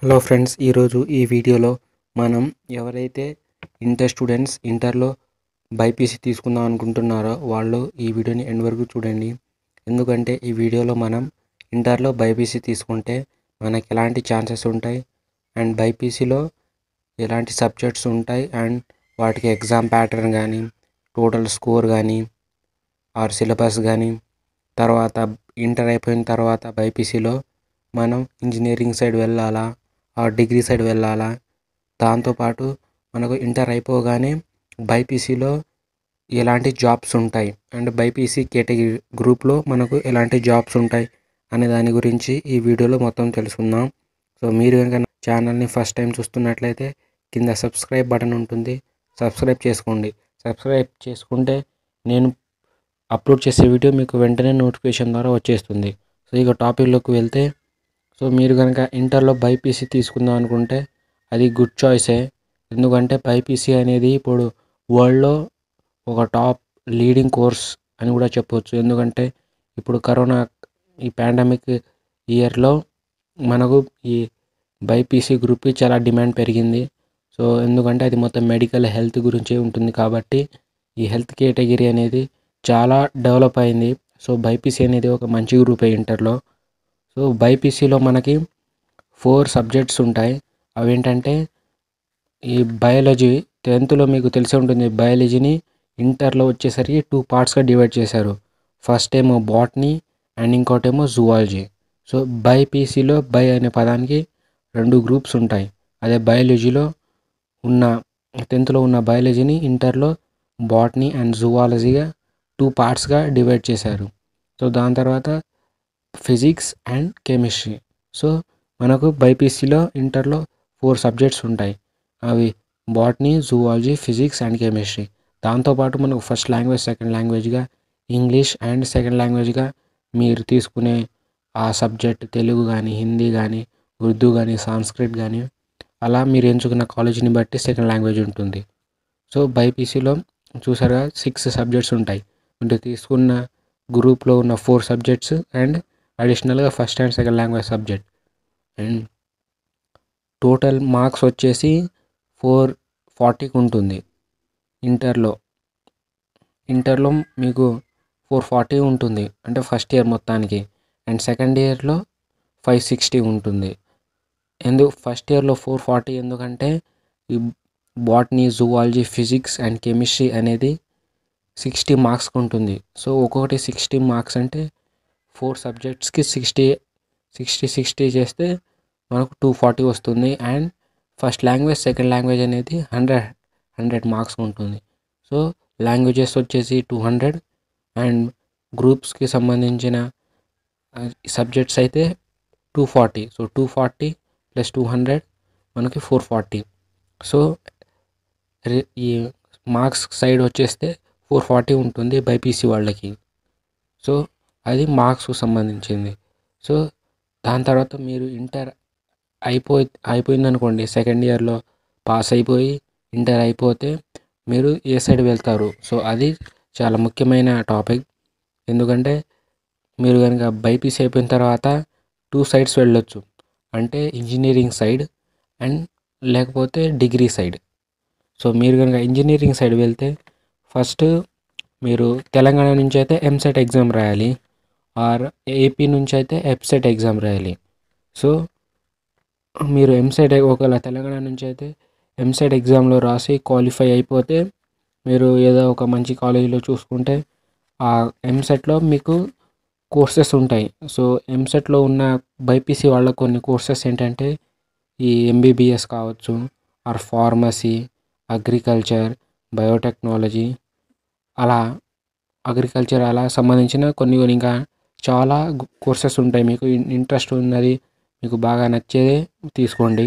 Hello friends, ఈరోజు ఈ వీడియోలో మనం ఎవరైతే ఇంటర్ స్టూడెంట్స్ ఇంటర్లో బైపీసీ తీసుకుందాం అనుకుంటున్నారో వాళ్ళు ఈ వీడియోని ఎండ్ వరకు చూడండి. ఎందుకంటే ఈ వీడియోలో మనం ఇంటర్లో బైపీసీ తీసుకుంటే మనకి ఎలాంటి ఛాన్సెస్ ఉంటాయి అండ్ బైపీసీలో ఎలాంటి సబ్జెక్ట్స్ ఉంటాయి అండ్ వాటికి ఎగ్జామ్ ప్యాటర్న్ కానీ, టోటల్ స్కోర్ కానీ ఆర్ సిలబస్ కానీ, తర్వాత ఇంటర్ అయిపోయిన తర్వాత బైపీసీలో మనం ఇంజనీరింగ్ సైడ్ వెళ్ళాలా డిగ్రీ సైడ్ వెళ్ళాలా, దాంతోపాటు మనకు ఇంటర్ అయిపోగానే బైపీసీలో ఎలాంటి జాబ్స్ ఉంటాయి అండ్ బైపీసీ కేటగిరీ గ్రూప్లో మనకు ఎలాంటి జాబ్స్ ఉంటాయి అనే దాని గురించి ఈ వీడియోలో మొత్తం తెలుసుకుందాం. సో మీరు కనుక ఛానల్ని ఫస్ట్ టైం చూస్తున్నట్లయితే కింద సబ్స్క్రైబ్ బటన్ ఉంటుంది, సబ్స్క్రైబ్ చేసుకోండి. సబ్స్క్రైబ్ చేసుకుంటే నేను అప్లోడ్ చేసే వీడియో మీకు వెంటనే నోటిఫికేషన్ ద్వారా వచ్చేస్తుంది. సో ఇక టాపిక్లోకి వెళ్తే, సో మీరు కనుక ఇంటర్లో బైపీసీ తీసుకుందాం అనుకుంటే అది గుడ్ చాయిసే. ఎందుకంటే బైపీసీ అనేది ఇప్పుడు వరల్డ్లో ఒక టాప్ లీడింగ్ కోర్స్ అని కూడా చెప్పవచ్చు. ఎందుకంటే ఇప్పుడు కరోనా ఈ పాండమిక్ ఇయర్లో మనకు ఈ బైపీసీ గ్రూప్కి చాలా డిమాండ్ పెరిగింది. సో ఎందుకంటే అది మొత్తం మెడికల్ హెల్త్ గురించి ఉంటుంది కాబట్టి ఈ హెల్త్ కేటగిరీ అనేది చాలా డెవలప్ అయింది. సో బైపీసీ అనేది ఒక మంచి గ్రూపే ఇంటర్లో. సో బైపీసీలో మనకి 4 సబ్జెక్ట్స్ ఉంటాయి. అవేంటంటే ఈ బయాలజీ 10th మీకు తెలిసే ఉంటుంది. బయాలజీని ఇంటర్లో వచ్చేసరికి 2 పార్ట్స్గా డివైడ్ చేశారు. ఫస్ట్ ఏమో బాటనీ అండ్ ఇంకోటేమో జువాలజీ. సో బైపీసీలో బై అనే పదానికి 2 గ్రూప్స్ ఉంటాయి. అదే బయాలజీలో ఉన్న 10th ఉన్న బయాలజీని ఇంటర్లో బాటనీ అండ్ జువాలజీగా 2 పార్ట్స్గా డివైడ్ చేశారు. సో దాని తర్వాత ఫిజిక్స్ అండ్ కెమిస్ట్రీ. సో మనకు బైపీసీలో ఇంటర్లో 4 సబ్జెక్ట్స్ ఉంటాయి. అవి botany, zoology, physics and chemistry. దాంతోపాటు మనకు ఫస్ట్ లాంగ్వేజ్, సెకండ్ లాంగ్వేజ్గా ఇంగ్లీష్ అండ్ సెకండ్ లాంగ్వేజ్గా మీరు తీసుకునే ఆ సబ్జెక్ట్ తెలుగు కానీ, హిందీ కానీ, ఉర్దూ కానీ, సాంస్క్రిట్ కానీ అలా మీరు ఎంచుకున్న కాలేజీని బట్టి సెకండ్ లాంగ్వేజ్ ఉంటుంది. సో బైపీసీలో చూసారుగా 6 సబ్జెక్ట్స్ ఉంటాయి. అంటే తీసుకున్న గ్రూప్లో ఉన్న 4 సబ్జెక్ట్స్ అండ్ అడిషనల్గా first and second language subject. And total marks వచ్చేసి 440కి ఉంటుంది. ఇంటర్లో మీకు 440 ఉంటుంది అంటే ఫస్ట్ ఇయర్ మొత్తానికి. అండ్ సెకండ్ ఇయర్లో 560 ఉంటుంది. ఫస్ట్ ఇయర్లో 440 ఎందుకంటే ఈ botany, zoology, physics and chemistry అనేది 60 మార్క్స్కి ఉంటుంది. సో ఒక్కొక్కటి 60 మార్క్స్ అంటే 4 సబ్జెక్ట్స్కి 60 చేస్తే మనకు 240 వస్తుంది. And first language, second language అనేది 100 మార్క్స్ ఉంటుంది. సో లాంగ్వేజెస్ వచ్చేసి 200 అండ్ గ్రూప్స్కి సంబంధించిన సబ్జెక్ట్స్ అయితే 240. సో 240 + 200 మనకి 440. సో ఈ మార్క్స్ సైడ్ వచ్చేస్తే 440 ఉంటుంది బైపీసీ వాళ్ళకి. సో అది మార్క్స్కు సంబంధించింది. సో దాని తర్వాత మీరు ఇంటర్ అయిపోయిందనుకోండి, సెకండ్ ఇయర్లో పాస్ అయిపోయి ఇంటర్ అయిపోతే మీరు ఏ సైడ్ వెళ్తారు? సో అది చాలా ముఖ్యమైన టాపిక్. ఎందుకంటే మీరు కనుక బైపీసీ అయిపోయిన తర్వాత 2 సైడ్స్ వెళ్ళొచ్చు. అంటే ఇంజనీరింగ్ సైడ్ అండ్ లేకపోతే డిగ్రీ సైడ్. సో మీరు కనుక ఇంజనీరింగ్ సైడ్ వెళ్తే ఫస్ట్ మీరు తెలంగాణ నుంచి అయితే ఎంసెట్ ఎగ్జామ్ రాయాలి, ఆర్ ఏపీ నుంచి అయితే ఎఫ్సెట్ ఎగ్జామ్ రాయాలి. సో మీరు ఎంసెట్ ఒకవేళ తెలంగాణ నుంచి అయితే ఎంసెట్ ఎగ్జామ్లో రాసి క్వాలిఫై అయిపోతే మీరు ఏదో ఒక మంచి కాలేజీలో చూసుకుంటే ఆ ఎంసెట్లో మీకు కోర్సెస్ ఉంటాయి. సో ఎంసెట్లో ఉన్న బైపీసీ వాళ్ళ కొన్ని కోర్సెస్ ఏంటంటే ఈ ఎంబీబీఎస్ కావచ్చు, ఆర్ ఫార్మసీ, అగ్రికల్చర్, బయోటెక్నాలజీ, అలా అగ్రికల్చర్ అలా సంబంధించిన కొన్ని ఇంకా చాలా కోర్సెస్ ఉంటాయి. మీకు ఇంట్రెస్ట్ ఉన్నది, మీకు బాగా నచ్చేదే తీసుకోండి.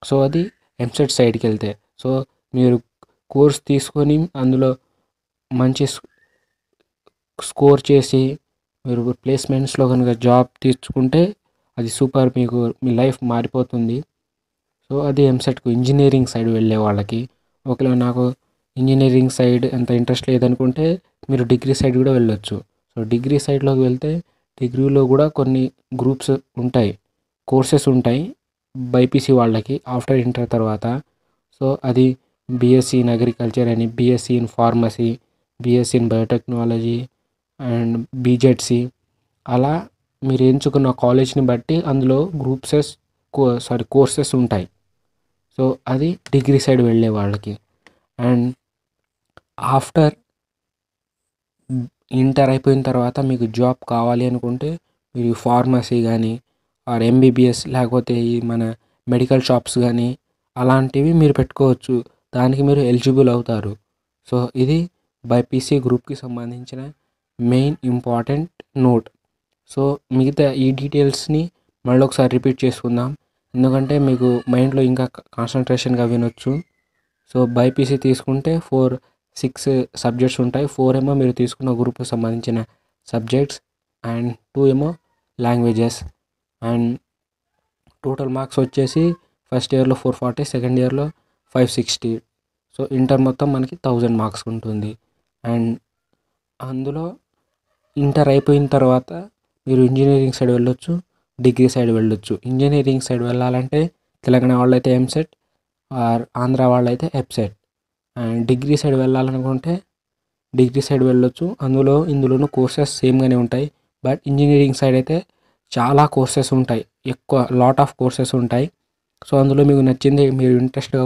సో అది ఎంసెట్ సైడ్కి వెళ్తే. సో మీరు కోర్స్ తీసుకొని అందులో మంచి స్కోర్ చేసి మీరు ప్లేస్మెంట్స్లో కనుక జాబ్ తీసుకుంటే అది సూపర్, మీకు మీ లైఫ్ మారిపోతుంది. సో అది ఎంసెట్కు ఇంజనీరింగ్ సైడ్ వెళ్ళే వాళ్ళకి. ఒకవేళ నాకు ఇంజనీరింగ్ సైడ్ అంత ఇంట్రెస్ట్ లేదనుకుంటే మీరు డిగ్రీ సైడ్ కూడా వెళ్ళొచ్చు. సో డిగ్రీ సైడ్లోకి వెళ్తే డిగ్రీలో కూడా కొన్ని గ్రూప్స్ ఉంటాయి, కోర్సెస్ ఉంటాయి. బైపీసీ వాళ్ళకి ఆఫ్టర్ ఇంటర్ తర్వాత. సో అది బీఎస్సీ ఇన్ అగ్రికల్చర్ అని, BSc in pharmacy, BSc in biotechnology and BZC. అలా మీరు ఎంచుకున్న కాలేజ్ని బట్టి అందులో కోర్సెస్ ఉంటాయి. సో అది డిగ్రీ సైడ్ వెళ్ళే వాళ్ళకి. అండ్ ఆఫ్టర్ ఇంటర్ అయిపోయిన తర్వాత మీకు జాబ్ కావాలి అనుకుంటే మీరు ఫార్మసీ కానీ ఆర్ ఎంబీబీఎస్ లేకపోతే ఈ మన మెడికల్ షాప్స్ కానీ అలాంటివి మీరు పెట్టుకోవచ్చు. దానికి మీరు ఎలిజిబుల్ అవుతారు. సో ఇది బైపీసీ గ్రూప్కి సంబంధించిన మెయిన్ ఇంపార్టెంట్ నోట్. సో మిగతా ఈ డీటెయిల్స్ని మళ్ళీ ఒకసారి రిపీట్ చేసుకుందాం, ఎందుకంటే మీకు మైండ్లో ఇంకా కాన్సన్ట్రేషన్గా వినొచ్చు. సో బైపీసీ తీసుకుంటే 6 సబ్జెక్ట్స్ ఉంటాయి. 4 ఏమో మీరు తీసుకున్న గ్రూప్కి సంబంధించిన సబ్జెక్ట్స్ అండ్ 2 ఏమో లాంగ్వేజెస్. అండ్ టోటల్ మార్క్స్ వచ్చేసి ఫస్ట్ ఇయర్లో 440, సెకండ్ ఇయర్లో 560. సో ఇంటర్ మొత్తం మనకి 1000 మార్క్స్ ఉంటుంది. అండ్ అందులో ఇంటర్ అయిపోయిన తర్వాత మీరు ఇంజనీరింగ్ సైడ్ వెళ్ళొచ్చు, డిగ్రీ సైడ్ వెళ్ళొచ్చు. ఇంజనీరింగ్ సైడ్ వెళ్ళాలంటే తెలంగాణ వాళ్ళైతే ఎంసెట్ ఆర్ ఆంధ్ర వాళ్ళైతే ఎప్సెట్. అండ్ డిగ్రీ సైడ్ వెళ్ళాలనుకుంటే డిగ్రీ సైడ్ వెళ్ళొచ్చు. ఇందులోనూ కోర్సెస్ సేమ్గానే ఉంటాయి. బట్ ఇంజనీరింగ్ సైడ్ అయితే చాలా కోర్సెస్ ఉంటాయి, ఎక్కువ లాట్ ఆఫ్ కోర్సెస్ ఉంటాయి. సో అందులో మీకు నచ్చింది, మీరు ఇంట్రెస్ట్గా